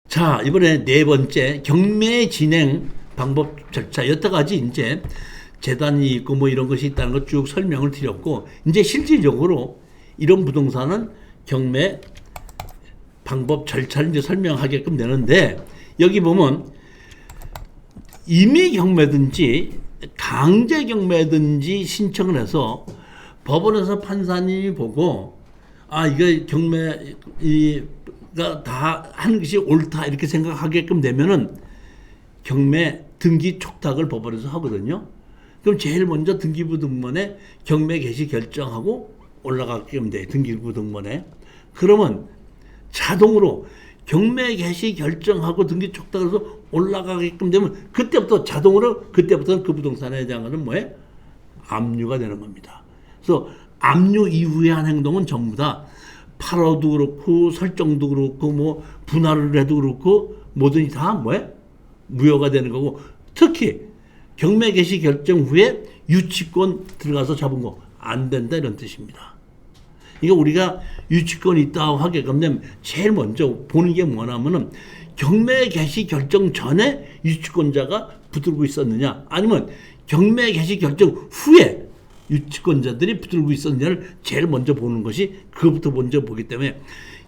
자, 이번에 네 번째 경매 진행 방법 절차 여태까지 이제 재단이 있고 뭐 이런 것이 있다는 것 쭉 설명을 드렸고, 이제 실질적으로 이런 부동산은 경매 방법 절차를 이제 설명하게끔 되는데, 여기 보면 임의 경매든지 강제 경매든지 신청을 해서 법원에서 판사님이 보고 이거 경매가 다 하는 것이 옳다 이렇게 생각하게끔 되면은 경매 등기 촉탁을 법원에서 하거든요. 그럼 제일 먼저 등기부 등본에 경매 개시 결정하고 올라가게끔 돼, 등기부 등본에. 그러면 자동으로 경매 개시 결정하고 등기 촉탁해서 올라가게끔 되면 그때부터 자동으로 그때부터는 그 부동산에 대한 거는 뭐예요? 압류가 되는 겁니다. 그래서 압류 이후에 한 행동은 전부 다 팔아도 그렇고 설정도 그렇고 뭐 분할을 해도 그렇고 뭐든지 다 뭐예요? 무효가 되는 거고, 특히 경매 개시 결정 후에 유치권 들어가서 잡은 거 안 된다 이런 뜻입니다. 이거 우리가 유치권이 있다고 하게끔 되면 제일 먼저 보는 게 뭐냐면은 경매 개시 결정 전에 유치권자가 붙들고 있었느냐, 아니면 경매 개시 결정 후에 유치권자들이 붙들고 있었느냐를 제일 먼저 보는 것이, 그것부터 먼저 보기 때문에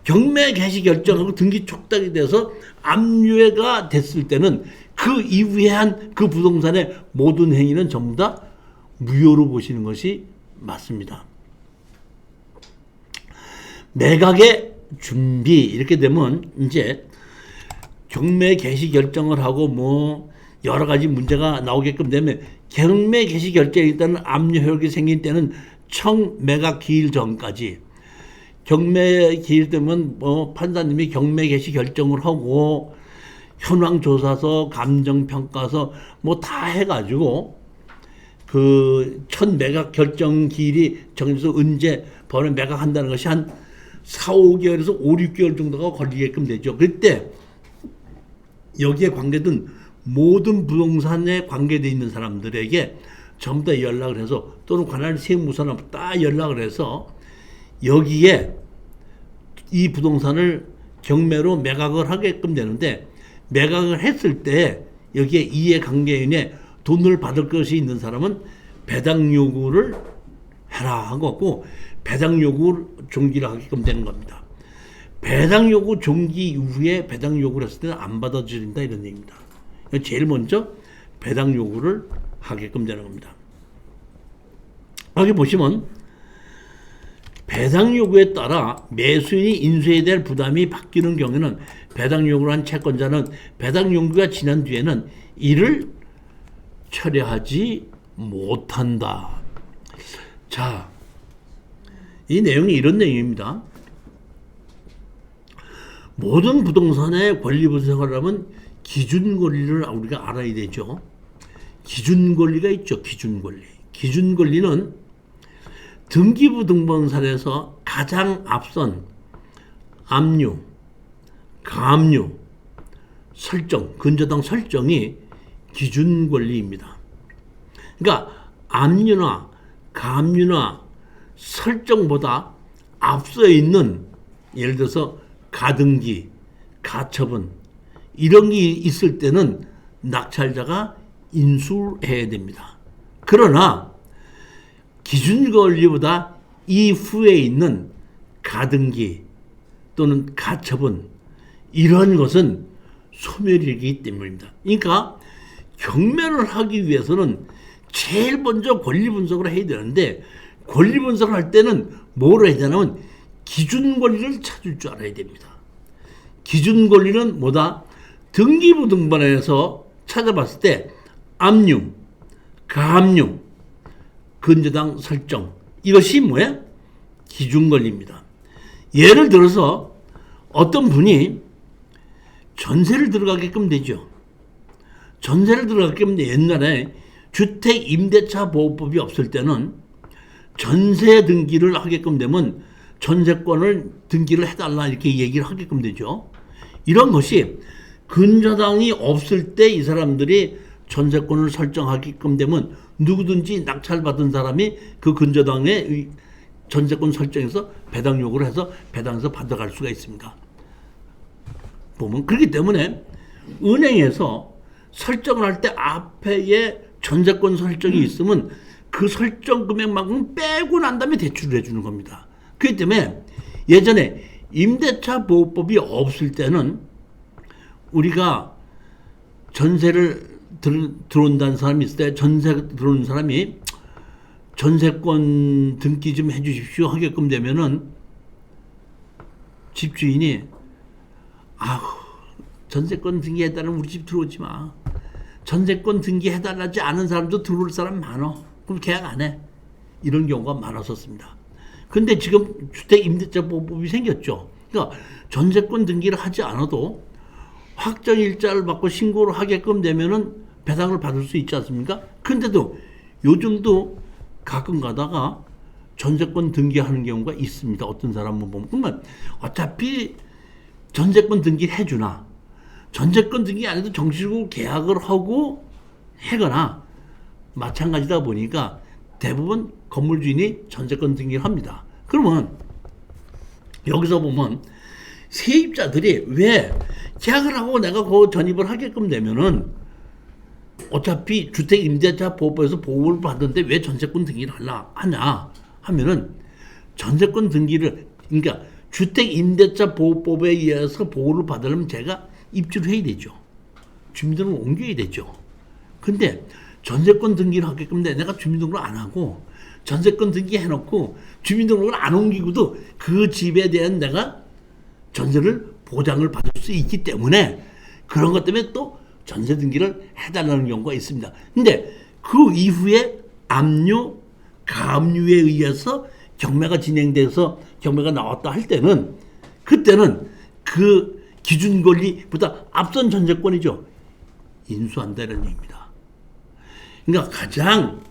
경매 개시 결정하고 등기 촉탁이 돼서 압류가 됐을 때는 그 이후에 한 그 부동산의 모든 행위는 전부 다 무효로 보시는 것이 맞습니다. 매각의 준비 이렇게 되면 이제 경매 개시 결정을 하고 뭐 여러 가지 문제가 나오게끔 되면, 경매 개시 결정이 일단 압류 효력이 생긴 때는 청매각 기일 전까지, 경매 기일 되면 뭐 판사님이 경매 개시 결정을 하고 현황 조사서, 감정 평가서 뭐 다 해가지고 그 첫 매각 결정 기일이 정해져서 언제 법원에 매각한다는 것이 한 4, 5개월에서 5, 6개월 정도가 걸리게끔 되죠. 그때 여기에 관계된 모든 부동산에 관계되어 있는 사람들에게 전부 다 연락을 해서, 또는 관할 세무서나 딱 연락을 해서 여기에 이 부동산을 경매로 매각을 하게끔 되는데, 매각을 했을 때 여기에 이해관계인의 돈을 받을 것이 있는 사람은 배당 요구를 해라 하고, 배당 요구를 종기를 하게끔 되는 겁니다. 배당 요구 종기 이후에 배당 요구를 했을 때는 안 받아들인다 이런 얘기입니다. 제일 먼저 배당 요구를 하게끔 되는 겁니다. 여기 보시면 배당 요구에 따라 매수인이 인수해야 될 부담이 바뀌는 경우에는 배당 요구를 한 채권자는 배당 요구가 지난 뒤에는 이를 철회하지 못한다. 자, 이 내용이 이런 내용입니다. 모든 부동산의 권리 분석을 하면 기준 권리를 우리가 알아야 되죠. 기준 권리가 있죠. 기준 권리. 기준 권리는 등기부 등본상에서 가장 앞선 압류, 가압류, 설정, 근저당 설정이 기준 권리입니다. 그러니까 압류나 가압류나 설정보다 앞서 있는, 예를 들어서 가등기, 가처분 이런 게 있을 때는 낙찰자가 인수해야 됩니다. 그러나 기준 권리보다 이후에 있는 가등기 또는 가처분 이런 것은 소멸이기 때문입니다. 그러니까 경매를 하기 위해서는 제일 먼저 권리 분석을 해야 되는데, 권리 분석을 할 때는 뭐를 해야 되냐면 기준 권리를 찾을 줄 알아야 됩니다. 기준 권리는 뭐다? 등기부 등본에서 찾아봤을 때 압류, 가압류, 근저당 설정, 이것이 뭐야? 기준 권리입니다. 예를 들어서 어떤 분이 전세를 들어가게끔 되죠. 전세를 들어가게끔 옛날에 주택임대차 보호법이 없을 때는 전세 등기를 하게끔 되면 전세권을 등기를 해달라 이렇게 얘기를 하게끔 되죠. 이런 것이 근저당이 없을 때 이 사람들이 전세권을 설정하게끔 되면 누구든지 낙찰받은 사람이 그 근저당의 전세권 설정에서 배당 요구를 해서 배당에서 받아갈 수가 있습니다. 보면 그렇기 때문에 은행에서 설정을 할 때 앞에 전세권 설정이 있으면 그 설정 금액만큼 빼고 난 다음에 대출을 해주는 겁니다. 그렇기 때문에 예전에 임대차 보호법이 없을 때는 우리가 전세를 들어온다는 사람이 있을 때 전세 들어오는 사람이 전세권 등기 좀 해주십시오 하게끔 되면은 집주인이 아우 전세권 등기해달라면 우리 집 들어오지 마. 전세권 등기해달라지 않은 사람도 들어올 사람 많어. 그럼 계약 안 해. 이런 경우가 많았었습니다. 근데 지금 주택임대차보호법이 생겼죠. 그러니까 전세권 등기를 하지 않아도 확정일자를 받고 신고를 하게끔 되면은 배당을 받을 수 있지 않습니까? 근데도 요즘도 가끔 가다가 전세권 등기하는 경우가 있습니다. 어떤 사람은 보면. 그러면 어차피 전세권 등기를 해주나 전세권 등기 안 해도 정식으로 계약을 하고 하거나 마찬가지다 보니까 대부분 건물 주인이 전세권 등기를 합니다. 그러면 여기서 보면 세입자들이 왜 계약을 하고 내가 그 전입을 하게끔 되면은 어차피 주택임대차보호법에서 보호를 받는데 왜 전세권 등기를 하냐 하면은 전세권 등기를 그러니까 주택임대차보호법에 의해서 보호를 받으려면 제가 입주를 해야 되죠. 주민등록을 옮겨야 되죠. 근데 전세권 등기를 하게끔 돼 내가 주민등록을 안 하고 전세권 등기 해놓고 주민등록을 안 옮기고도 그 집에 대한 내가 전세를 보장을 받을 수 있기 때문에 그런 것 때문에 또 전세 등기를 해달라는 경우가 있습니다. 근데 그 이후에 압류, 가압류에 의해서 경매가 진행돼서 경매가 나왔다 할 때는 그때는 그 기준 권리보다 앞선 전세권이죠. 인수한다는 얘기입니다. 그러니까 가장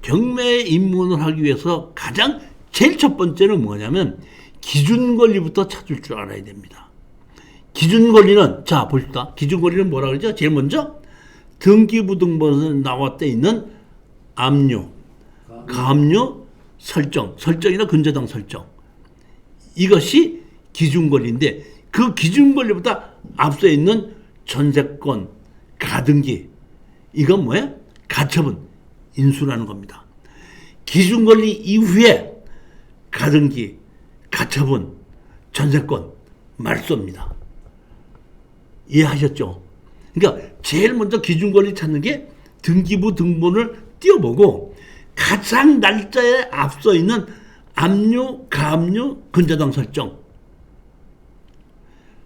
경매에 입문을 하기 위해서 가장 제일 첫 번째는 뭐냐면 기준 권리부터 찾을 줄 알아야 됩니다. 기준 권리는 자 보십시다. 기준 권리는 뭐라 그러죠? 제일 먼저 등기부등본에 나왔다 있는 압류, 가압류 설정이나 근저당 설정 이것이 기준 권리인데 그 기준 권리보다 앞서 있는 전세권, 가등기 이건 뭐예요? 가처분, 인수라는 겁니다. 기준 권리 이후에 가등기, 가처분, 전세권, 말소입니다. 이해하셨죠? 그러니까 제일 먼저 기준 권리 찾는 게 등기부 등본을 띄워보고 가장 날짜에 앞서 있는 압류, 가압류, 근저당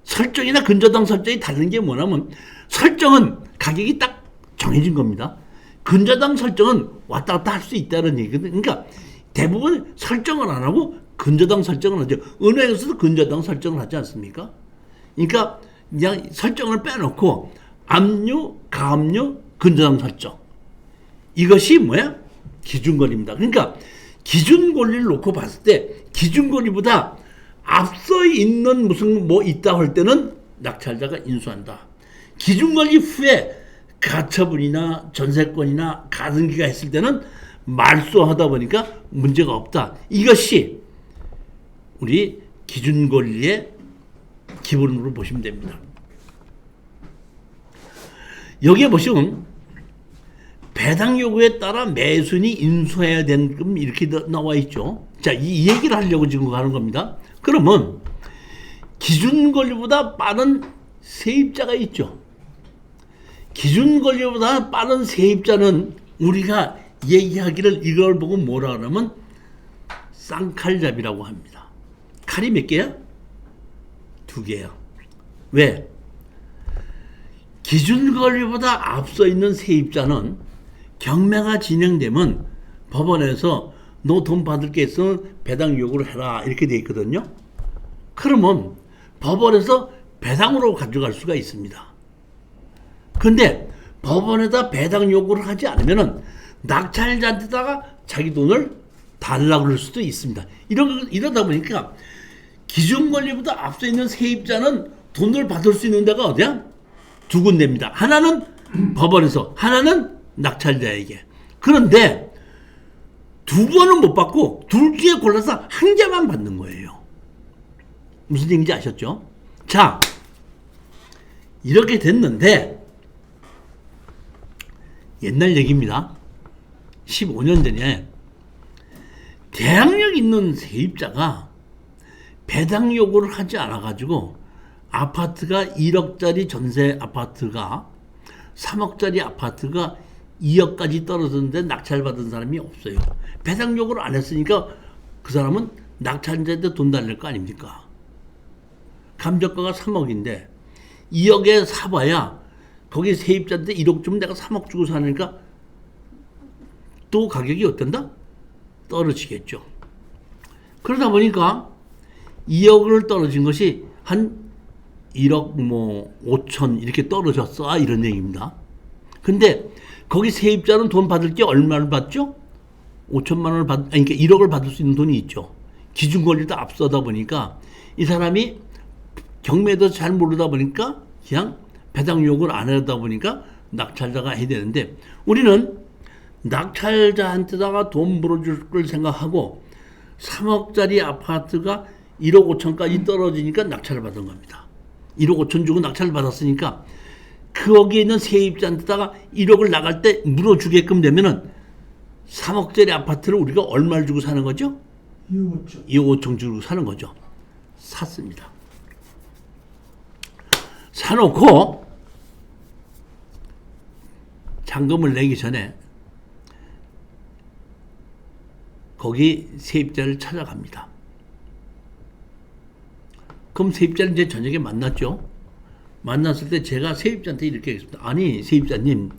설정이나 근저당 설정이 다른 게 뭐냐면 설정은 가격이 딱 정해진 겁니다. 근저당 설정은 왔다 갔다 할 수 있다는 얘기거든요. 그러니까 대부분 설정을 안 하고 근저당 설정을 하죠. 은행에서도 근저당 설정을 하지 않습니까? 그러니까 그냥 설정을 빼놓고 압류, 가압류, 근저당 설정 이것이 뭐야? 기준권리입니다. 그러니까 기준권리를 놓고 봤을 때 기준권리보다 앞서 있는 무슨 뭐 있다 할 때는 낙찰자가 인수한다. 기준권리 후에 가처분이나 전세권이나 가등기가 했을 때는 말소하다 보니까 문제가 없다. 이것이 우리 기준권리의 기본으로 보시면 됩니다. 여기에 보시면 배당 요구에 따라 매수인이 인수해야 되는 금 이렇게 나와 있죠. 자, 이 얘기를 하려고 지금 가는 겁니다. 그러면 기준 권리보다 빠른 세입자가 있죠. 기준 권리보다 빠른 세입자는 우리가 얘기하기를 이걸 보고 뭐라 하냐면 쌍칼잡이라고 합니다. 칼이 몇 개야? 2개야. 왜? 기준 권리보다 앞서 있는 세입자는 경매가 진행되면 법원에서 너 돈 받을 게 있으면 배당 요구를 해라 이렇게 돼 있거든요. 그러면 법원에서 배당으로 가져갈 수가 있습니다. 근데 법원에다 배당 요구를 하지 않으면은 낙찰자한테다가 자기 돈을 달라고 그럴 수도 있습니다. 이러다 보니까 기준 권리보다 앞서 있는 세입자는 돈을 받을 수 있는 데가 어디야? 2군데입니다. 하나는 법원에서, 하나는 낙찰자에게. 그런데 2번은 못 받고 둘 중에 골라서 한 개만 받는 거예요. 무슨 얘기인지 아셨죠? 자, 이렇게 됐는데 옛날 얘기입니다. 15년 전에 대항력 있는 세입자가 배당 요구를 하지 않아가지고 아파트가 1억짜리 전세 아파트가 3억짜리 아파트가 2억까지 떨어졌는데 낙찰받은 사람이 없어요. 배당 요구를 안 했으니까 그 사람은 낙찰자한테 돈 달릴 거 아닙니까? 감정가가 3억인데 2억에 사봐야 거기 세입자한테 1억 주면 내가 3억 주고 사니까 또 가격이 어떤다? 떨어지겠죠. 그러다 보니까 2억을 떨어진 것이 한 1억 뭐 5천 이렇게 떨어졌어 이런 얘기입니다. 근데 거기 세입자는 돈 받을 게 얼마를 받죠? 5천만 원을 아니 그러니까 1억을 받을 수 있는 돈이 있죠. 기준 권리도 앞서다 보니까 이 사람이 경매도 잘 모르다 보니까 그냥 배당 요구를 안 하다 보니까 낙찰자가 해야 되는데 우리는 낙찰자한테다가 돈 물어줄 걸 생각하고 3억짜리 아파트가 1억 5천까지 떨어지니까 낙찰을 받은 겁니다. 1억 5천 주고 낙찰을 받았으니까 거기에 있는 세입자한테다가 1억을 나갈 때 물어주게끔 되면은 3억짜리 아파트를 우리가 얼마를 주고 사는 거죠? 2억 5천 주고 사는 거죠. 샀습니다. 사놓고 잔금을 내기 전에 거기 세입자를 찾아갑니다. 그럼 세입자를 이제 저녁에 만났죠. 만났을 때 제가 세입자한테 이렇게 얘기했습니다. 아니 세입자님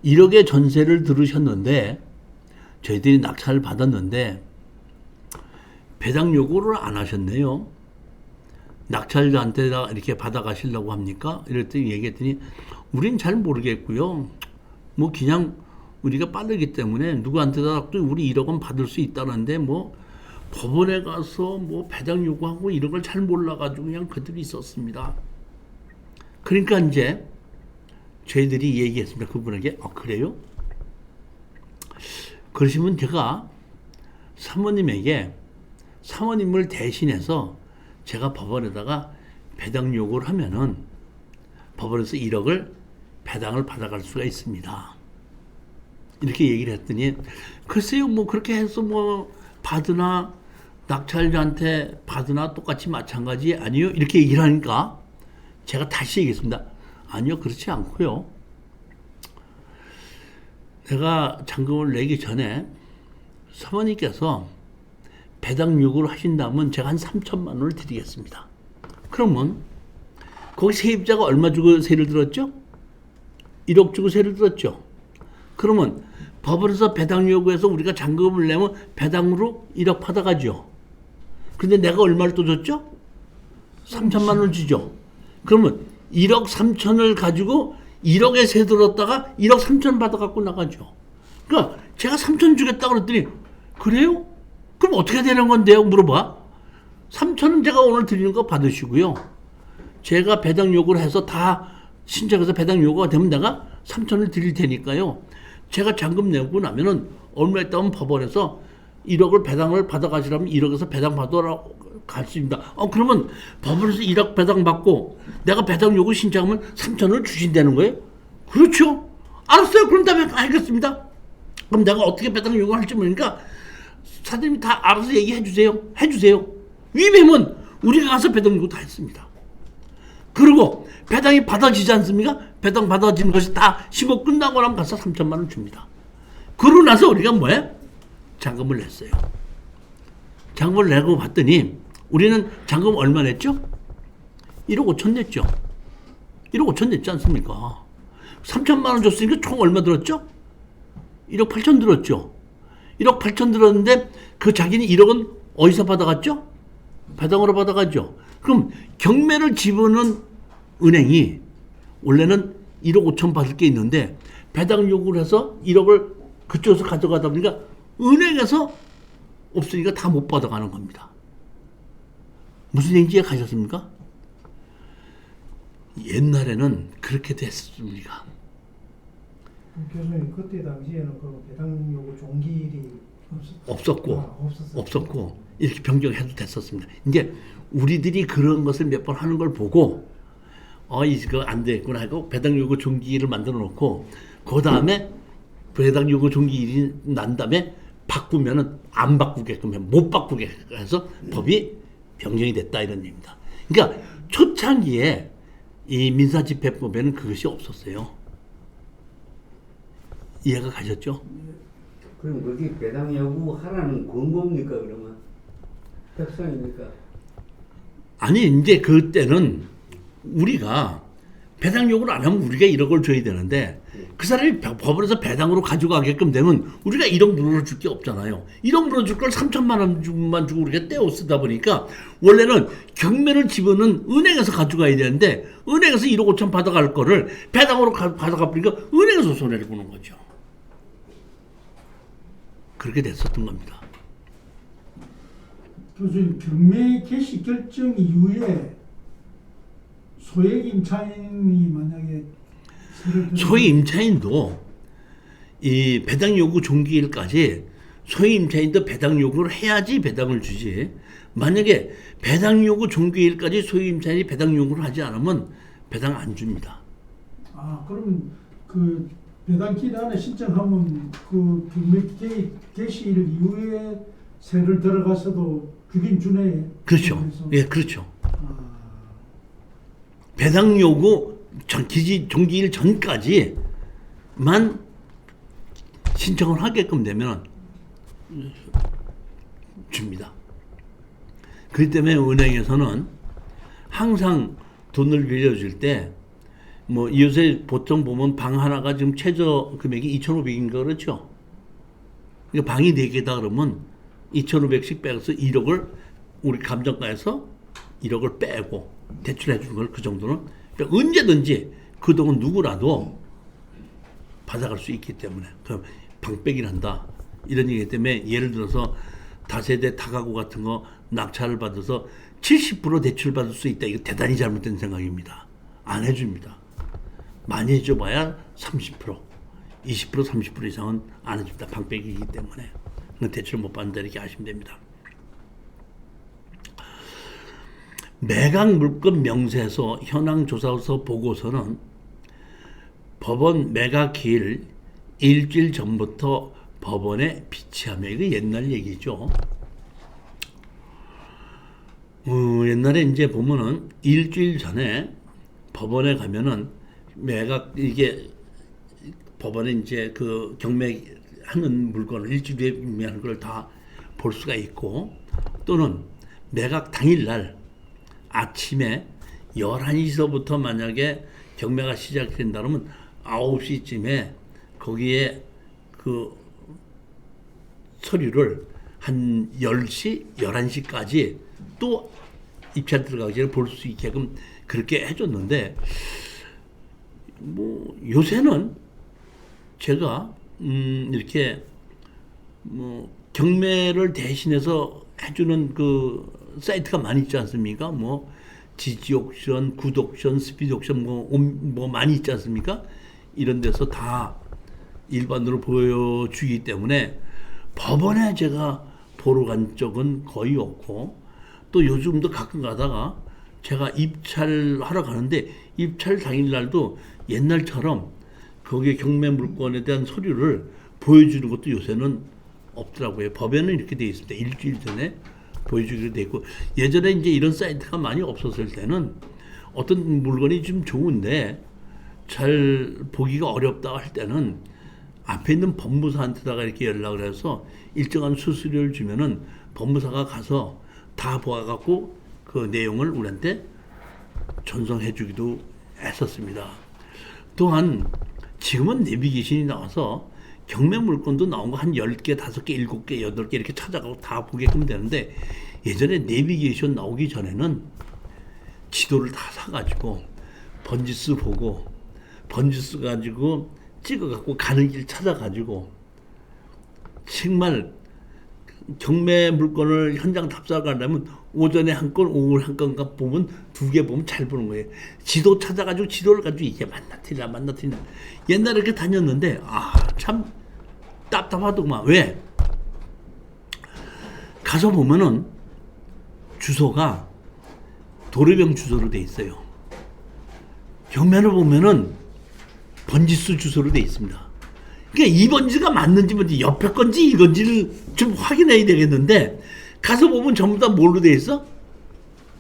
1억의 전세를 들으셨는데 저희들이 낙찰을 받았는데 배당 요구를 안 하셨네요. 낙찰자한테 이렇게 받아가시려고 합니까? 이랬더니 얘기했더니 우린 잘 모르겠고요. 뭐 그냥 우리가 빠르기 때문에 누구한테다 우리 1억 원 받을 수 있다는데 뭐 법원에 가서 뭐 배당 요구하고 이런 걸 잘 몰라가지고 그냥 그들이 있었습니다. 그러니까 이제 저희들이 얘기했습니다. 그분에게 그래요? 그러시면 제가 사모님에게 사모님을 대신해서 제가 법원에다가 배당 요구를 하면은 법원에서 1억을 배당을 받아갈 수가 있습니다. 이렇게 얘기를 했더니 글쎄요 뭐 그렇게 해서 뭐 받으나 낙찰자한테 받으나 똑같이 마찬가지 아니요 이렇게 얘기를 하니까 제가 다시 얘기했습니다. 아니요 그렇지 않고요. 내가 잔금을 내기 전에 사모님께서 배당 요구를 하신다면 제가 한 3천만 원을 드리겠습니다. 그러면 거기 세입자가 얼마 주고 세를 들었죠? 1억 주고 세를 들었죠. 그러면 법원에서 배당 요구해서 우리가 잔금을 내면 배당으로 1억 받아가죠. 근데 내가 얼마를 또 줬죠? 3천만 원을 주죠. 그러면 1억 3천을 가지고 1억에 세 들었다가 1억 3천 받아갖고 나가죠. 그러니까 제가 3천 주겠다 그랬더니 그래요? 그럼 어떻게 되는 건데요? 물어봐. 3천은 제가 오늘 드리는 거 받으시고요. 제가 배당 요구를 해서 다 신청해서 배당 요구가 되면 내가 3천을 드릴 테니까요. 제가 잔금 내고 나면은 얼마 있다면 법원에서 1억을 배당을 받아가시라면 1억에서 배당 받으러 갈 수 있습니다. 그러면 법원에서 1억 배당 받고 내가 배당 요구 신청하면 3천을 주신다는 거예요? 그렇죠. 알았어요. 그럼 다음에 알겠습니다. 그럼 내가 어떻게 배당 요구할지 모르니까 사장님이 다 알아서 얘기해 주세요. 해주세요. 위배면 우리가 가서 배당 요구 다 했습니다. 그리고 배당이 받아지지 않습니까? 배당 받아지는 것이 다 15 끝나고 나면 가서 3천만 원 줍니다. 그러고 나서 우리가 뭐해? 잔금을 냈어요. 잔금을 내고 봤더니 우리는 잔금 얼마 냈죠? 1억 5천 냈죠. 1억 5천 냈지 않습니까? 3천만 원 줬으니까 총 얼마 들었죠? 1억 8천 들었죠. 1억 8천 들었는데 그 자기는 1억은 어디서 받아갔죠? 배당으로 받아갔죠. 그럼 경매를 집어넣은 은행이 원래는 1억 5천 받을 게 있는데 배당 요구를 해서 1억을 그쪽에서 가져가다 보니까 은행에서 없으니까 다 못 받아가는 겁니다. 무슨 얘기인지 가셨습니까? 옛날에는 그렇게 됐습니다. 교수님 그때 당시에는 그 배당 요구 종기일이 없었고 이렇게 변경해도 됐었습니다. 이제 우리들이 그런 것을 몇 번 하는 걸 보고 이거 안 되겠구나 하고 배당 요구 종기일을 만들어 놓고 그 다음에 배당 요구 종기일이 난 다음에 바꾸면은 안 바꾸게끔 해, 못 바꾸게 해서 법이 변경이 됐다 이런 얘기입니다. 그러니까 초창기에 이 민사집행법에는 그것이 없었어요. 이해가 가셨죠? 그럼 그게 배당 요구하라는 권고입니까 그러면? 협상입니까? 아니 이제 그때는 우리가 배당 요구를 안 하면 우리가 1억을 줘야 되는데 그 사람이 법원에서 배당으로 가져가게끔 되면 우리가 1억 물어줄 게 없잖아요. 1억 물어줄 걸 3천만 원만 주고 우리가 떼어 쓰다 보니까 원래는 경매를 집어는 은행에서 가져가야 되는데 은행에서 1억 5천 받아갈 거를 배당으로 받아가 버리니까 은행에서 손해를 보는 거죠. 그렇게 됐었던 겁니다. 교수님, 경매 개시 결정 이후에 소액 임차인이 만약에 소액 임차인도 이 배당 요구 종기일까지 소액 임차인도 배당 요구를 해야지 배당을 주지. 만약에 배당 요구 종기일까지 소액 임차인이 배당 요구를 하지 않으면 배당 안 줍니다. 그러면 그 배당 기간에 신청하면 그 경매 개시일 이후에 세를 들어가서도 주긴 주네. 그렇죠. 그래서. 예, 그렇죠. 배당 요구 종기일 전까지만 신청을 하게끔 되면 줍니다. 그렇기 때문에 은행에서는 항상 돈을 빌려줄 때 뭐 요새 보통 보면 방 하나가 지금 최저 금액이 2,500인가 그렇죠. 그러니까 방이 4개다 그러면 2,500씩 빼서 1억을 우리 감정가에서 1억을 빼고 대출해 주는 걸 그 정도는 그러니까 언제든지 그동안 누구라도 받아갈 수 있기 때문에 그럼 방빼기를 한다 이런 얘기 때문에 예를 들어서 다세대 다가구 같은 거 낙찰을 받아서 70% 대출 받을 수 있다. 이거 대단히 잘못된 생각입니다. 안 해줍니다. 많이 해줘봐야 30%, 20%, 30% 이상은 안 해줍니다. 방빼기이기 때문에 대출 못 받는다 이렇게 아시면 됩니다. 매각 물건 명세서 현황 조사서 보고서는 법원 매각 기일 일주일 전부터 법원에 비치하며 이거 옛날 얘기죠. 옛날에 이제 보면은 일주일 전에 법원에 가면은 매각 이게 법원에 이제 그 경매하는 물건을 일주일에 경매하는 걸 다 볼 수가 있고 또는 매각 당일날 아침에 11시서부터 만약에 경매가 시작된다 그러면 9시쯤에 거기에 그 서류를 한 10시, 11시까지 또 입찰 들어가기 전에 볼 수 있게끔 그렇게 해줬는데 뭐 요새는 제가 이렇게 뭐 경매를 대신해서 해주는 그 사이트가 많이 있지 않습니까? 뭐 지지옥션, 굿옥션, 스피드옥션 뭐 많이 있지 않습니까? 이런 데서 다 일반으로 보여주기 때문에 법원에 제가 보러 간 적은 거의 없고 또 요즘도 가끔 가다가 제가 입찰하러 가는데 입찰 당일날도 옛날처럼 거기에 경매 물건에 대한 서류를 보여주는 것도 요새는 없더라고요. 법에는 이렇게 돼 있습니다. 일주일 전에 보여주기로 돼 있고 예전에 이제 이런 사이트가 많이 없었을 때는 어떤 물건이 좀 좋은데 잘 보기가 어렵다 할 때는 앞에 있는 법무사한테다가 이렇게 연락을 해서 일정한 수수료를 주면은 법무사가 가서 다 보아갖고 그 내용을 우리한테 전송해 주기도 했었습니다. 또한 지금은 내비게이션이 나와서 경매 물건도 나온 거 한 10개, 5개, 7개, 8개 이렇게 찾아가고 다 보게끔 되는데 예전에 내비게이션 나오기 전에는 지도를 다 사가지고 번지수 보고 번지수 가지고 찍어갖고 가는 길 찾아가지고 정말 경매 물건을 현장 답사를 가려면 오전에 한 건, 오후에 한 건가 보면 2개 보면 잘 보는 거예요. 지도 찾아가지고 지도를 가지고 이게 맞나 틀리나 옛날에 이렇게 다녔는데 참 답답하더구만. 왜? 가서 보면은 주소가 도로명 주소로 돼 있어요. 경매를 보면은 번지수 주소로 돼 있습니다. 그러니까 이 번지가 맞는지 뭔지 옆에 건지 이건지를 좀 확인해야 되겠는데 가서 보면 전부 다 뭘로 돼 있어?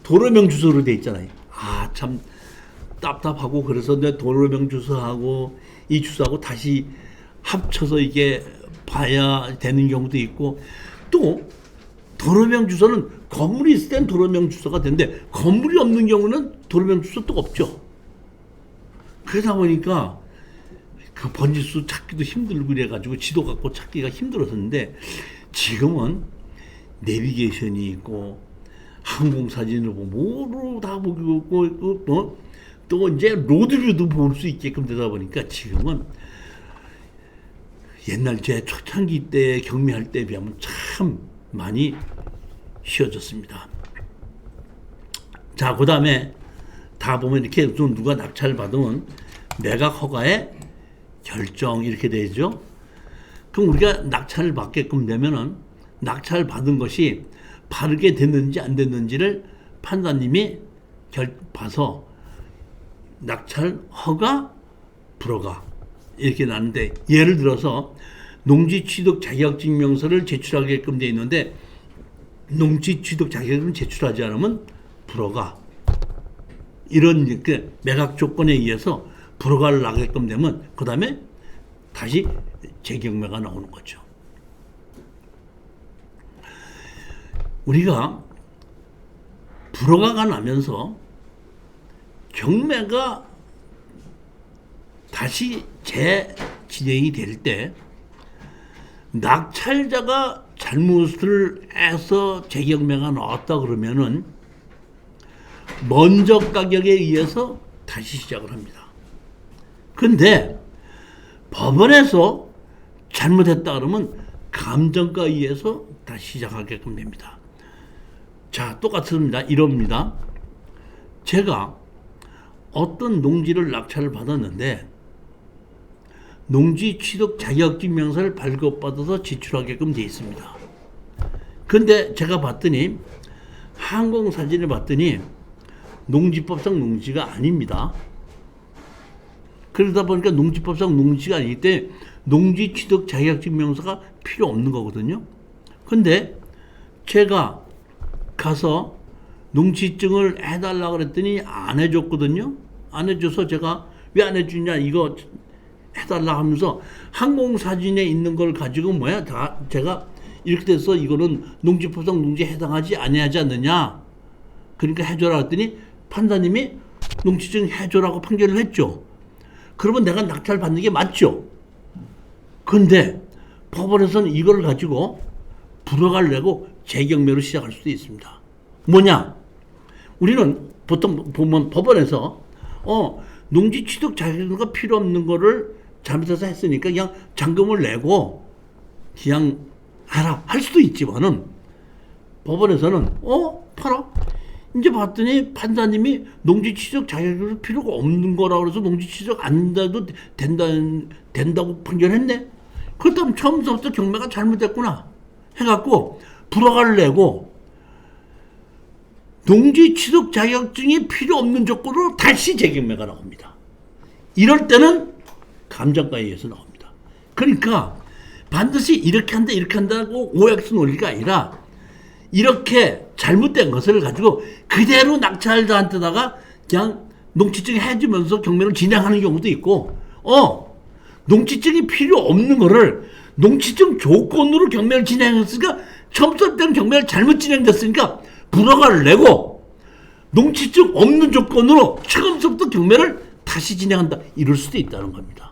도로명 주소로 돼 있잖아요. 아, 참 답답하고 그래서 내 도로명 주소하고 이 주소하고 다시 합쳐서 이게 봐야 되는 경우도 있고 또 도로명 주소는 건물이 있을 땐 도로명 주소가 되는데 건물이 없는 경우는 도로명 주소 또 없죠. 그러다 보니까 그 번지수 찾기도 힘들고 그래가지고 지도 갖고 찾기가 힘들었었는데 지금은 내비게이션이 있고 항공사진을 보고 뭐로 다 보고 있고 또 이제 로드뷰도 볼 수 있게끔 되다 보니까 지금은 옛날 제 초창기 때 경매할 때에 비하면 참 많이 쉬워졌습니다. 자, 그 다음에 다 보면 이렇게 좀 누가 낙찰 받으면 매각 허가의 결정 이렇게 되죠. 그럼 우리가 낙찰을 받게끔 되면은 낙찰 받은 것이 바르게 됐는지 안 됐는지를 판사님이 봐서 낙찰 허가 불허가 이렇게 나는데 예를 들어서 농지 취득 자격증명서를 제출하게끔 되어 있는데 농지 취득 자격을 제출하지 않으면 불허가 이런 그 매각 조건에 의해서 불허가를 나게끔 되면 그 다음에 다시 재경매가 나오는 거죠. 우리가 불허가가 나면서 경매가 다시 재진행이 될 때 낙찰자가 잘못을 해서 재경매가 나왔다 그러면은 먼저 가격에 의해서 다시 시작을 합니다. 근데 법원에서 잘못했다 그러면 감정가에 의해서 다시 시작하게끔 됩니다. 자, 똑같습니다. 이럽니다. 제가 어떤 농지를 낙찰을 받았는데 농지 취득 자격증명서를 발급받아서 제출하게끔 되어 있습니다. 근데 제가 봤더니 항공사진을 봤더니 농지법상 농지가 아닙니다. 그러다 보니까 농지법상 농지가 아니기 때문에 농지 취득 자격증명서가 필요 없는 거거든요. 근데 제가 가서 농지증을 해달라고 그랬더니 안 해줬거든요. 안 해줘서 제가 왜 안 해주냐 이거 해달라 하면서 항공사진에 있는 걸 가지고 뭐야 다 제가 이렇게 돼서 이거는 농지법상 농지에 해당하지 아니하지 않느냐 그러니까 해줘라 했더니 판사님이 농지증 해줘라고 판결을 했죠. 그러면 내가 낙찰 받는 게 맞죠. 근데 법원에서는 이걸 가지고 불허가를 내고 재경매로 시작할 수도 있습니다. 뭐냐? 우리는 보통 보면 법원에서 농지 취득 자격증서가 필요 없는 거를 잘못해서 했으니까 그냥 잔금을 내고 그냥 하라 할 수도 있지만은 법원에서는 팔아. 이제 봤더니 판사님이 농지 취득 자격증서 필요가 없는 거라 그래서 농지 취득 안 해도 된다고 판결했네. 그렇다면 처음부터 경매가 잘못됐구나 해갖고 불허가를 내고 농지 취득 자격증이 필요 없는 조건으로 다시 재경매가 나옵니다. 이럴 때는 감정가에 의해서 나옵니다. 그러니까 반드시 이렇게 한다 이렇게 한다고 OX 논리가 아니라 이렇게 잘못된 것을 가지고 그대로 낙찰자한테다가 그냥 농지증 해주면서 경매를 진행하는 경우도 있고 농지증이 필요 없는 거를 농지증 조건으로 경매를 진행했으니까 처음부터 때는 경매를 잘못 진행됐으니까 불허가를 내고 농지증 없는 조건으로 처음부터 경매를 다시 진행한다 이럴 수도 있다는 겁니다.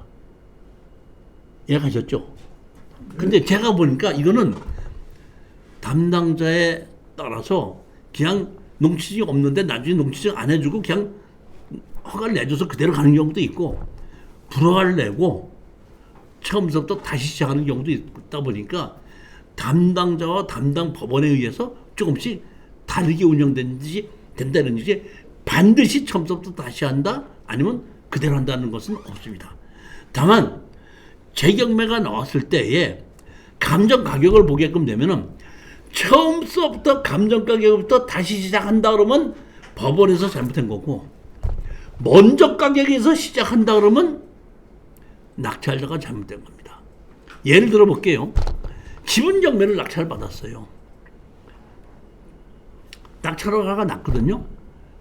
이해가셨죠? 근데 제가 보니까 이거는 담당자에 따라서 그냥 농지증이 없는데 나중에 농지증 안 해주고 그냥 허가를 내줘서 그대로 가는 경우도 있고 불허가를 내고 처음부터 다시 시작하는 경우도 있다 보니까 담당자와 담당 법원에 의해서 조금씩 다르게 운영되는지 된다는지 반드시 처음부터 다시 한다 아니면 그대로 한다는 것은 없습니다. 다만 재경매가 나왔을 때에 감정 가격을 보게끔 되면은 처음부터 감정 가격부터 다시 시작한다 그러면 법원에서 잘못한 거고 먼저 가격에서 시작한다 그러면 낙찰자가 잘못된 겁니다. 예를 들어 볼게요. 지분 경매를 낙찰 받았어요. 낙찰 허가가 났거든요.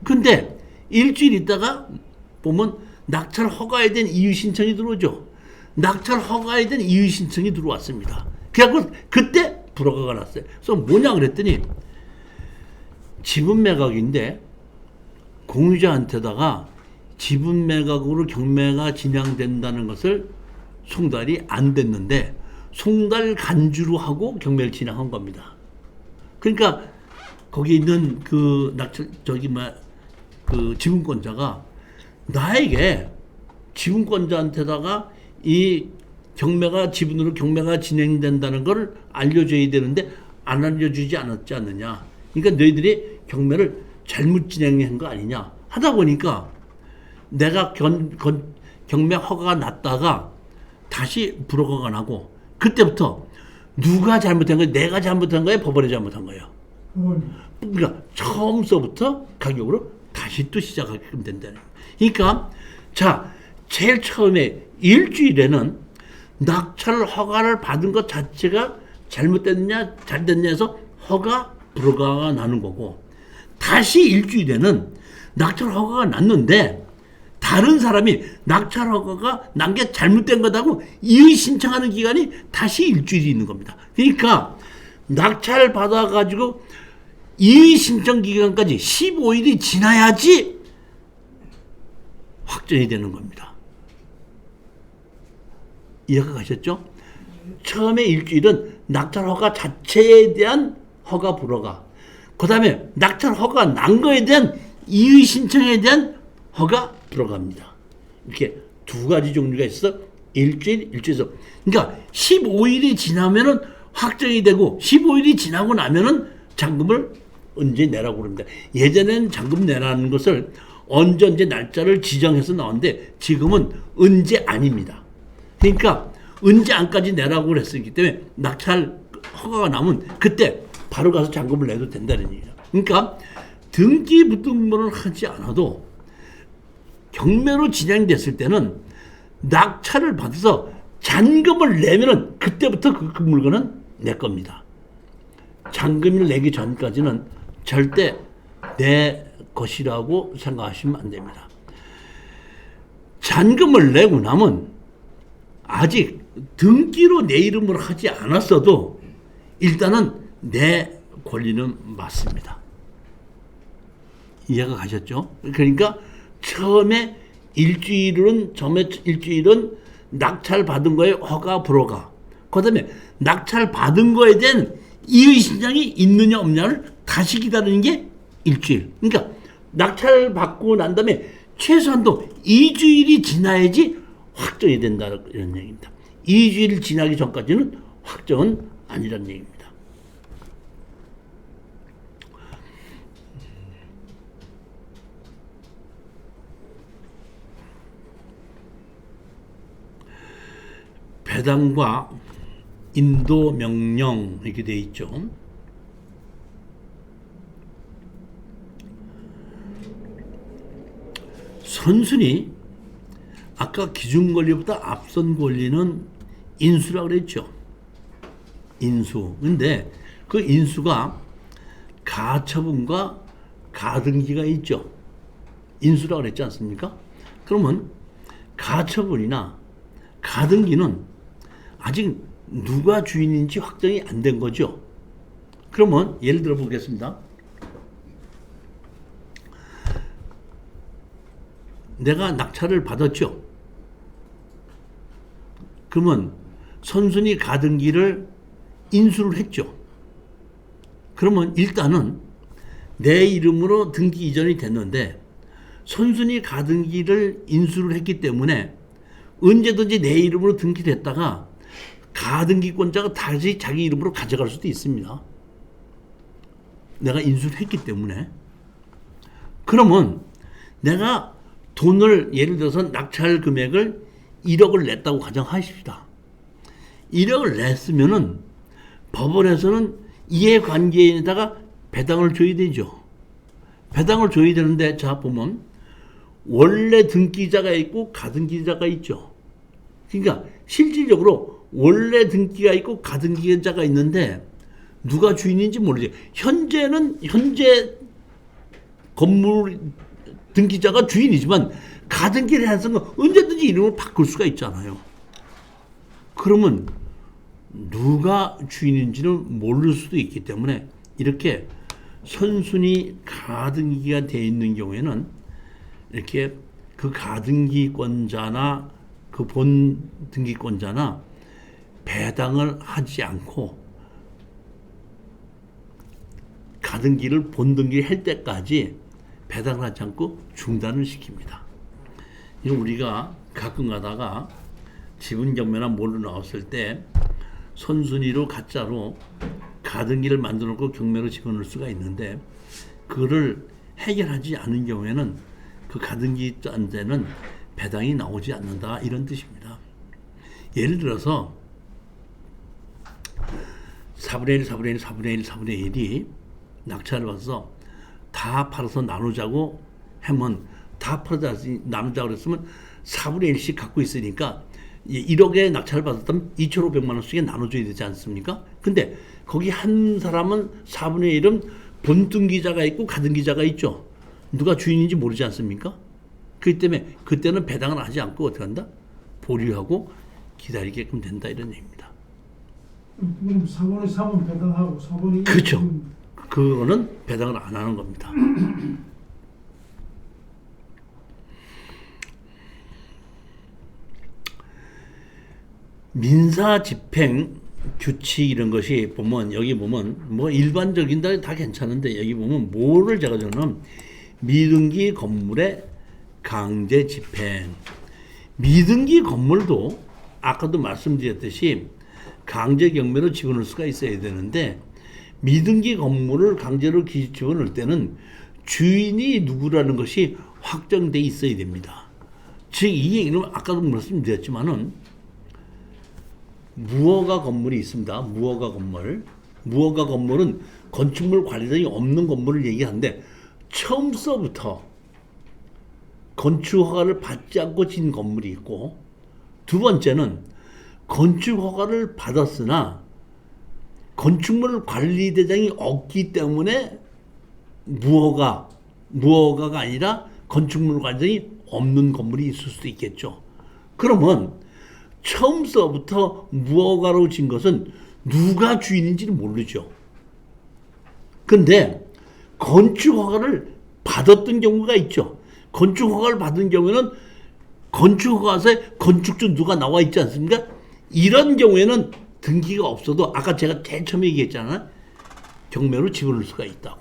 근데 일주일 있다가 보면 낙찰 허가에 대한 이의 신청이 들어오죠. 낙찰 허가에 대한 이의 신청이 들어왔습니다. 그래갖고 그때 불허가가 났어요. 그래서 뭐냐 그랬더니 지분 매각인데 공유자한테다가 지분 매각으로 경매가 진행된다는 것을 송달이 안 됐는데 송달 간주로 하고 경매를 진행한 겁니다. 그러니까 거기 있는 그 지분권자가 나에게 지분권자한테다가 이 지분으로 경매가 진행된다는 걸 알려줘야 되는데 안 알려주지 않았지 않느냐. 그러니까 너희들이 경매를 잘못 진행한 거 아니냐 하다 보니까 내가 경매 허가가 났다가 다시 불허가가 나고 그때부터 누가 잘못한 거야? 내가 잘못한 거야? 법원이 잘못한 거야? 그러니까 처음서부터 가격으로 다시 또 시작하게끔 된다는 거예요. 그러니까 자 제일 처음에 일주일에는 낙찰 허가를 받은 것 자체가 잘못됐냐 잘 됐냐 해서 허가 불허가가 나는 거고 다시 일주일에는 낙찰 허가가 났는데 다른 사람이 낙찰 허가가 난 게 잘못된 거다고 이의 신청하는 기간이 다시 일주일이 있는 겁니다. 그러니까 낙찰 받아가지고 이의 신청 기간까지 15일이 지나야지 확정이 되는 겁니다. 이해가 가셨죠? 처음에 일주일은 낙찰 허가 자체에 대한 허가 불허가, 그 다음에 낙찰 허가 난 거에 대한 이의 신청에 대한 허가 불허가입니다. 이렇게 두 가지 종류가 있어. 일주일에서. 그러니까 15일이 지나면은 확정이 되고 15일이 지나고 나면은 잔금을 언제 내라고 그럽니다. 예전에는 잔금 내라는 것을 언제 날짜를 지정해서 나왔는데 지금은 언제 아닙니다. 그러니까 언제 안까지 내라고 그랬기 때문에 낙찰 허가가 나면 그때 바로 가서 잔금을 내도 된다는 얘기예요. 그러니까 등기 부등본을 하지 않아도 경매로 진행됐을 때는 낙찰을 받아서 잔금을 내면은 그때부터 그 물건은 내 겁니다. 잔금을 내기 전까지는 절대 내 것이라고 생각하시면 안 됩니다. 잔금을 내고 나면 아직 등기로 내 이름으로 하지 않았어도 일단은 내 권리는 맞습니다. 이해가 가셨죠? 그러니까 처음에 일주일은 낙찰 받은 거에 허가 불허가, 그 다음에 낙찰 받은 거에 대한 이의 신청이 있느냐 없느냐를 다시 기다리는 게 일주일. 그러니까 낙찰 받고 난 다음에 최소한도 2주일이 지나야지 확정이 된다 이런 얘기입니다. 2주일 지나기 전까지는 확정은 아니란 얘기입니다. 배당과 인도 명령 이렇게 돼 있죠. 선순위 아까 기준 권리보다 앞선 권리는 인수라고 그랬죠. 인수. 근데 그 인수가 가처분과 가등기가 있죠. 인수라고 그랬지 않습니까? 그러면 가처분이나 가등기는 아직 누가 주인인지 확정이 안 된 거죠. 그러면 예를 들어 보겠습니다. 내가 낙찰을 받았죠. 그러면 선순위 가등기를 인수를 했죠. 그러면 일단은 내 이름으로 등기 이전이 됐는데 선순위 가등기를 인수를 했기 때문에 언제든지 내 이름으로 등기됐다가 가등기권자가 다시 자기 이름으로 가져갈 수도 있습니다. 내가 인수를 했기 때문에. 그러면 내가 돈을 예를 들어서 낙찰 금액을 1억을 냈다고 가정하십시다. 1억을 냈으면은 법원에서는 이해관계인에다가 배당을 줘야 되죠. 배당을 줘야 되는데 자 보면 원래 등기자가 있고 가등기자가 있죠. 그러니까 실질적으로 원래 등기가 있고 가등기자가 있는데 누가 주인인지 모르죠. 현재 건물 등기자가 주인이지만 가등기를 해서 언제든지 이름을 바꿀 수가 있잖아요. 그러면 누가 주인인지는 모를 수도 있기 때문에 이렇게 선순위 가등기가 되어 있는 경우에는 이렇게 그 가등기권자나 그 본 등기권자나 배당을 하지 않고 가등기를 본등기 할 때까지 배당을 하지 않고 중단을 시킵니다. 이거 우리가 가끔 가다가 지분 경매나 뭘로 나왔을 때 선순위로 가짜로 가등기를 만들어 놓고 경매로 집어넣을 수가 있는데 그거를 해결하지 않은 경우에는 그 가등기자한테는 배당이 나오지 않는다 이런 뜻입니다. 예를 들어서 4분의 1, 4분의 1, 4분의 1, 4분의 1이 낙찰을 받아서 다 팔아서 나누자고 하면 다 팔아서 나누자고 그랬으면 4분의 1씩 갖고 있으니까 1억에 낙찰을 받았다면 2,500만 원씩에 나눠줘야 되지 않습니까? 근데 거기 한 사람은 4분의 1은 본등기자가 있고 가등기자가 있죠. 누가 주인인지 모르지 않습니까? 그렇기 때문에 그때는 배당을 하지 않고 어떻게 한다? 보류하고 기다리게끔 된다 이런 얘기입니다. 그럼 4분의 3은 배당하고 4분의 1 그렇죠. 그거는 배당을 안 하는 겁니다. 민사 집행 규칙 이런 것이 보면 여기 보면 뭐 일반적인 다 괜찮은데 여기 보면 뭐를 제가 저는 미등기 건물의 강제 집행. 미등기 건물도 아까도 말씀드렸듯이 강제 경매로 집어넣을 수가 있어야 되는데 미등기 건물을 강제로 집어넣을 때는 주인이 누구라는 것이 확정돼 있어야 됩니다. 즉 이 얘기는 아까도 말씀드렸지만은 무허가 건물이 있습니다. 무허가 건물. 무허가 건물은 건축물 관리자이 없는 건물을 얘기하는데 처음서부터 건축 허가를 받지 않고 진 건물이 있고 두 번째는 건축 허가를 받았으나 건축물 관리 대장이 없기 때문에 무허가가 아니라 건축물 관리자이 없는 건물이 있을 수도 있겠죠. 그러면 처음서부터 무허가로 진 것은 누가 주인인지는 모르죠. 근데 건축 허가를 받았던 경우가 있죠. 건축 허가를 받은 경우에는 건축 허가서에 건축주 누가 나와 있지 않습니까? 이런 경우에는 등기가 없어도 아까 제가 제일 처음에 얘기했잖아요. 경매로 집어넣을 수가 있다고.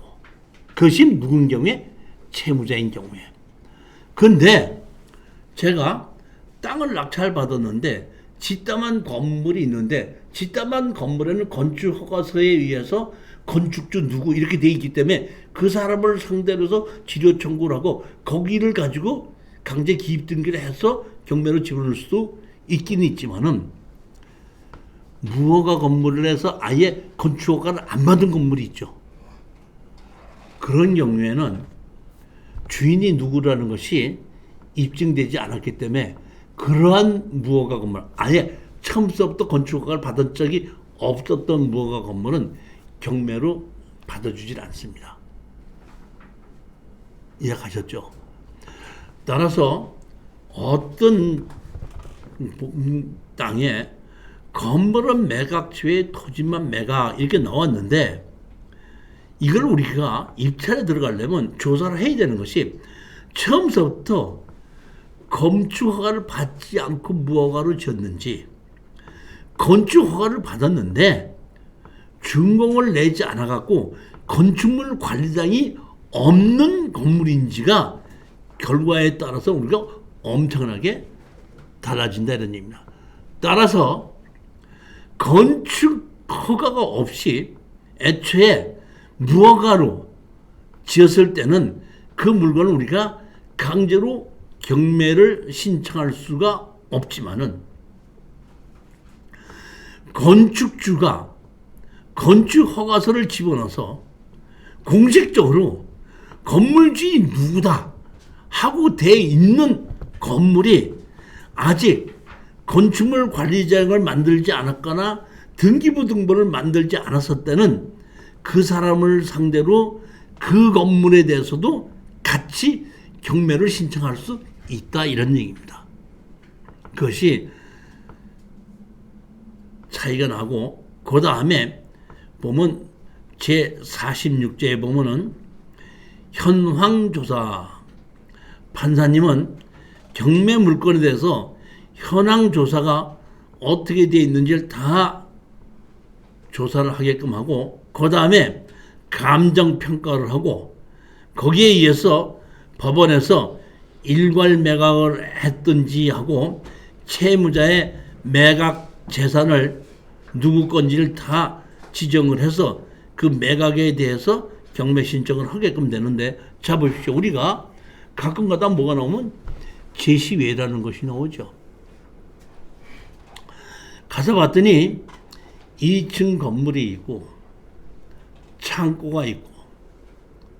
그것이 누군 경우에? 채무자인 경우에. 근데 제가 땅을 낙찰 받았는데 집담한 건물이 있는데 집담한 건물에는 건축 허가서에 의해서 건축주 누구 이렇게 돼 있기 때문에 그 사람을 상대로 해서 지료 청구를 하고 거기를 가지고 강제 기입 등기를 해서 경매로 집어넣을 수도 있긴 있지만은 무허가 건물을 해서 아예 건축 허가를 안 받은 건물이 있죠. 그런 경우에는 주인이 누구라는 것이 입증되지 않았기 때문에 그러한 무허가 건물, 아예 처음부터 건축 허가를 받은 적이 없었던 무허가 건물은 경매로 받아주질 않습니다. 이해가셨죠? 따라서 어떤 땅에 건물은 매각치에 토지만 매각 이렇게 나왔는데 이걸 우리가 입찰에 들어가려면 조사를 해야 되는 것이 처음부터 건축 허가를 받지 않고 무허가로 지었는지 건축 허가를 받았는데 준공을 내지 않아 갖고 건축물 관리장이 없는 건물인지가 결과에 따라서 우리가 엄청나게 달라진다 이런 얘기입니다. 따라서 건축 허가가 없이 애초에 무허가로 지었을 때는 그 물건을 우리가 강제로 경매를 신청할 수가 없지만은 건축주가 건축 허가서를 집어넣어서 공식적으로 건물주인이 누구다 하고 돼 있는 건물이 아직 건축물 관리자격을 만들지 않았거나 등기부등본을 만들지 않았을 때는 그 사람을 상대로 그 건물에 대해서도 같이 경매를 신청할 수 있다 이런 얘기입니다. 그것이 차이가 나고 그 다음에 보면 제46조에 보면은 현황조사 판사님은 경매 물건에 대해서 현황 조사가 어떻게 되어 있는지를 다 조사를 하게끔 하고 그 다음에 감정 평가를 하고 거기에 의해서 법원에서 일괄 매각을 했든지 하고 채무자의 매각 재산을 누구 건지를 다 지정을 해서 그 매각에 대해서 경매 신청을 하게끔 되는데 자 보십시오. 우리가 가끔가다 뭐가 나오면 제시외라는 것이 나오죠. 가서 봤더니 2층 건물이 있고 창고가 있고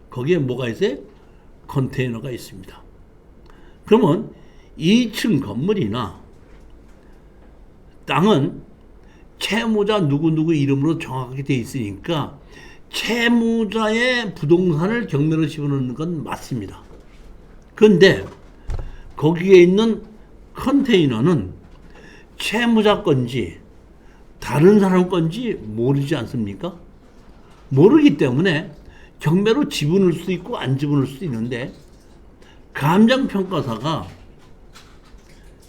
거기에 뭐가 있어요? 컨테이너가 있습니다. 그러면 2층 건물이나 땅은 채무자 누구누구 이름으로 정확하게 되어 있으니까 채무자의 부동산을 경매로 집어넣는 건 맞습니다. 그런데 거기에 있는 컨테이너는 채무자 건지 다른 사람 건지 모르지 않습니까? 모르기 때문에 경매로 집어넣을 수도 있고 안 집어넣을 수도 있는데 감정평가사가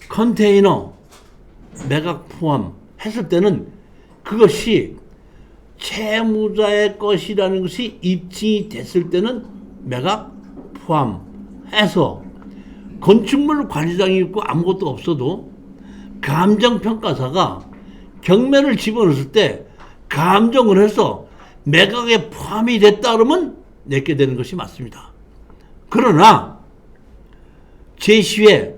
컨테이너 매각 포함했을 때는 그것이 채무자의 것이라는 것이 입증이 됐을 때는 매각 포함해서 건축물 관리장이 있고 아무것도 없어도 감정평가사가 경매를 집어넣었을 때 감정을 해서 매각에 포함이 됐다 그러면 내게 되는 것이 맞습니다. 그러나 제시외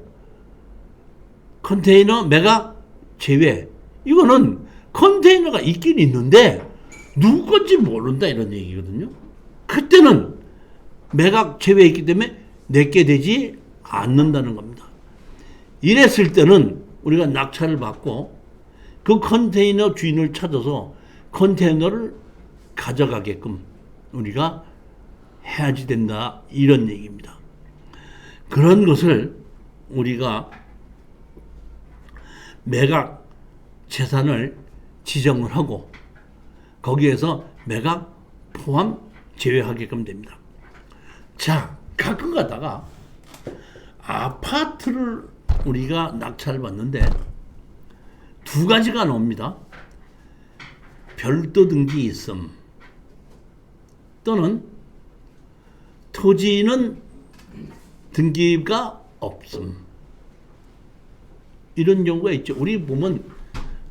컨테이너 매각 제외 이거는 컨테이너가 있긴 있는데 누구 건지 모른다 이런 얘기거든요. 그때는 매각 제외했기 때문에 내게 되지 않는다는 겁니다. 이랬을 때는 우리가 낙찰을 받고 그 컨테이너 주인을 찾아서 컨테이너를 가져가게끔 우리가 해야지 된다 이런 얘기입니다. 그런 것을 우리가 매각 재산을 지정을 하고 거기에서 매각 포함 제외하게끔 됩니다. 자, 가끔 가다가 아파트를 우리가 낙찰을 받는데 두 가지가 나옵니다. 별도 등기 있음 또는 토지는 등기가 없음 이런 경우가 있죠. 우리 보면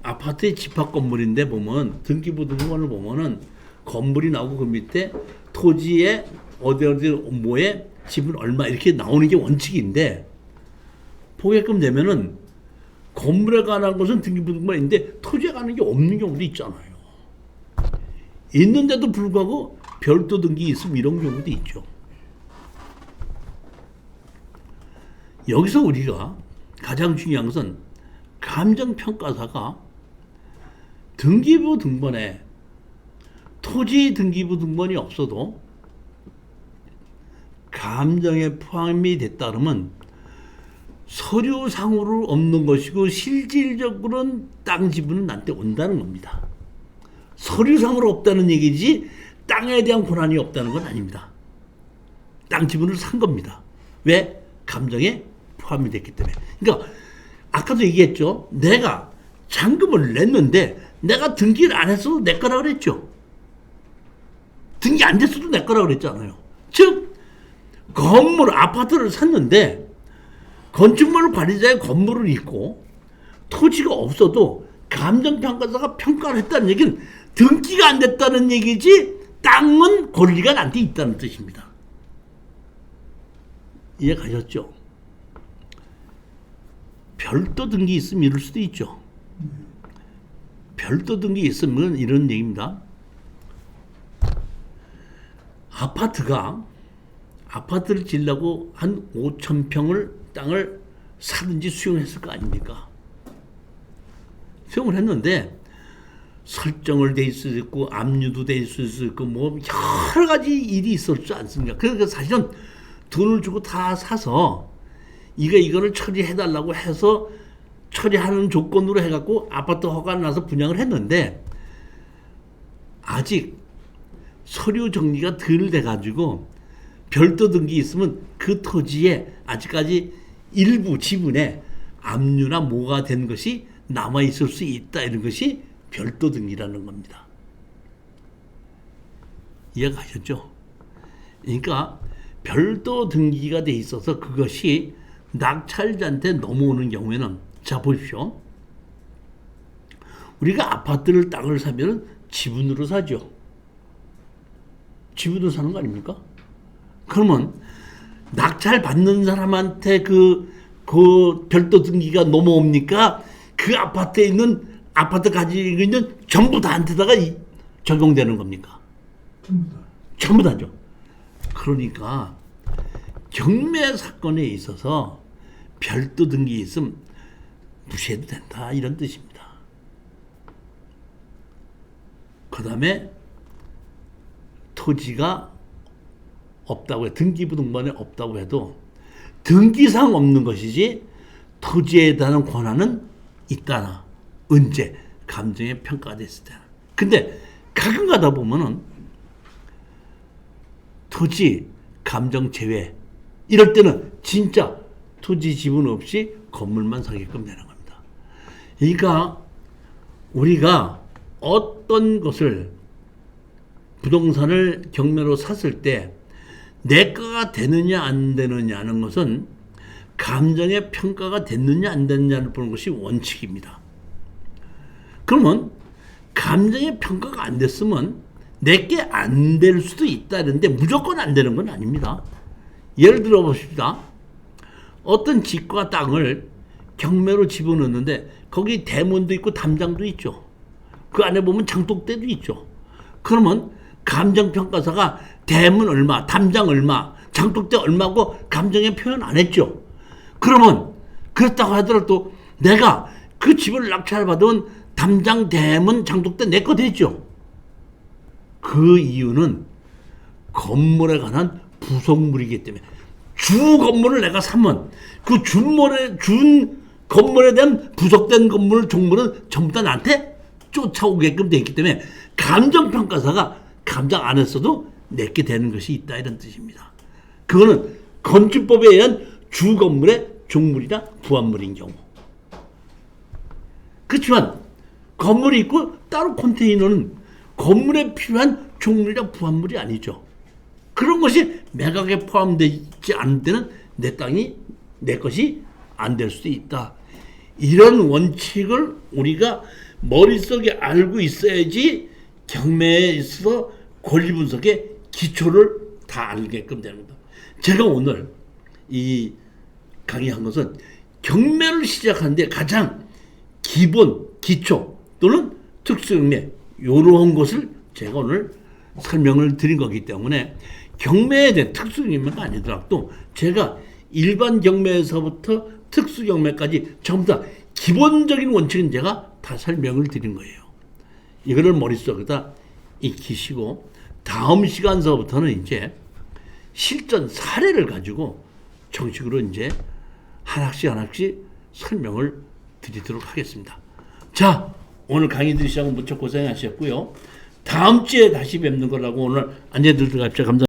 아파트의 집합 건물인데 보면 등기부등본을 보면은 건물이 나오고 그 밑에 토지에 어디 뭐에 집은 얼마 이렇게 나오는 게 원칙인데 보게끔 되면은 건물에 관한 것은 등기부등본인데 토지에 관한 게 없는 경우도 있잖아요. 있는데도 불구하고 별도 등기 있음 이런 경우도 있죠. 여기서 우리가 가장 중요한 것은 감정평가사가 등기부등본에 토지 등기부등본이 없어도 감정에 포함이 됐다 그러면 서류상으로 없는 것이고 실질적으로는 땅 지분은 나한테 온다는 겁니다. 서류상으로 없다는 얘기지 땅에 대한 권한이 없다는 건 아닙니다. 땅 지분을 산 겁니다. 왜? 감정에 포함이 됐기 때문에. 그러니까 아까도 얘기했죠. 내가 잔금을 냈는데 내가 등기를 안 했어도 내 거라 그랬죠. 등기 안 됐어도 내 거라 그랬잖아요. 즉 건물 아파트를 샀는데 건축물 관리자의 건물은 있고 토지가 없어도 감정평가사가 평가를 했다는 얘기는 등기가 안 됐다는 얘기지 땅은 권리가 나한테 있다는 뜻입니다. 이해 가셨죠? 별도 등기 있으면 이럴 수도 있죠. 별도 등기 있으면 이런 얘기입니다. 아파트를 지으려고 한 5천 평을 땅을 사든지 수용했을 거 아닙니까? 수용을 했는데 설정을 돼 있을 수 있고 압류도 돼 있을 수 있고 뭐 여러 가지 일이 있었지 않습니까? 그러니까 사실은 돈을 주고 다 사서 이거를 처리해달라고 해서 처리하는 조건으로 해갖고 아파트 허가를 나서 분양을 했는데 아직 서류 정리가 덜 돼가지고 별도 등기 있으면 그 토지에 아직까지 일부 지분에 압류나 뭐가 된 것이 남아 있을 수 있다, 이런 것이 별도 등기라는 겁니다. 이해가셨죠? 그러니까 별도 등기가 돼 있어서 그것이 낙찰자한테 넘어오는 경우에는, 자 보십시오. 우리가 아파트를 땅을 사면 지분으로 사죠. 지분으로 사는 거 아닙니까? 그러면 낙찰 받는 사람한테 그 별도 등기가 넘어옵니까? 그 아파트에 있는, 아파트 가지고 있는 전부 다한테다가 적용되는 겁니까? 전부 다. 전부 다죠. 그러니까 경매 사건에 있어서 별도 등기 있으면 무시해도 된다, 이런 뜻입니다. 그 다음에 토지가 없다고 해, 등기부등본에 없다고 해도 등기상 없는 것이지 토지에 대한 권한은 있다나, 언제? 감정의 평가가 됐을 때나. 근데 가끔 가다 보면은 토지 감정 제외, 이럴 때는 진짜 토지 지분 없이 건물만 사게끔 되는 겁니다. 그러니까 우리가 어떤 것을, 부동산을 경매로 샀을 때 내 거가 되느냐 안 되느냐는 것은 감정의 평가가 됐느냐 안 됐느냐를 보는 것이 원칙입니다. 그러면 감정의 평가가 안 됐으면 내게 안 될 수도 있다는데 무조건 안 되는 건 아닙니다. 예를 들어 봅시다. 어떤 집과 땅을 경매로 집어넣는데 거기 대문도 있고 담장도 있죠. 그 안에 보면 장독대도 있죠. 그러면 감정평가사가 대문 얼마, 담장 얼마, 장독대 얼마고 감정의 표현 안 했죠. 그러면 그렇다고 하더라도 내가 그 집을 낙찰받은 담장, 대문, 장독대 내 거 되죠. 그 이유는 건물에 관한 부속물이기 때문에, 주 건물을 내가 사면 그 준 건물에 대한 부속된 건물 종물은 전부 다 나한테 쫓아오게끔 되어 있기 때문에 감정평가사가 감정 안 했어도 내게 되는 것이 있다, 이런 뜻입니다. 그거는 건축법에 의한 주 건물의 종물이나 부합물인 경우. 그렇지만 건물이 있고 따로 컨테이너는 건물에 필요한 종물이나 부합물이 아니죠. 그런 것이 매각에 포함되지 않을 때는 내 땅이 내 것이 안 될 수도 있다. 이런 원칙을 우리가 머릿속에 알고 있어야지 경매에 있어서 권리 분석의 기초를 다 알게끔 되는 겁니다. 제가 오늘 이 강의한 것은 경매를 시작하는데 가장 기본, 기초 또는 특수경매, 이런 것을 제가 오늘 설명을 드린 거기 때문에 경매에 대한 특수경매가 아니더라도 제가 일반 경매에서부터 특수경매까지 전부 다 기본적인 원칙은 제가 다 설명을 드린 거예요. 이거를 머릿속에다 익히시고 다음 시간서부터는 이제 실전 사례를 가지고 정식으로 이제 하나씩 설명을 드리도록 하겠습니다. 자, 오늘 강의 들으시고 무척 고생하셨고요. 다음 주에 다시 뵙는 거라고 오늘 안내 드리도록 합시다. 감사합니다.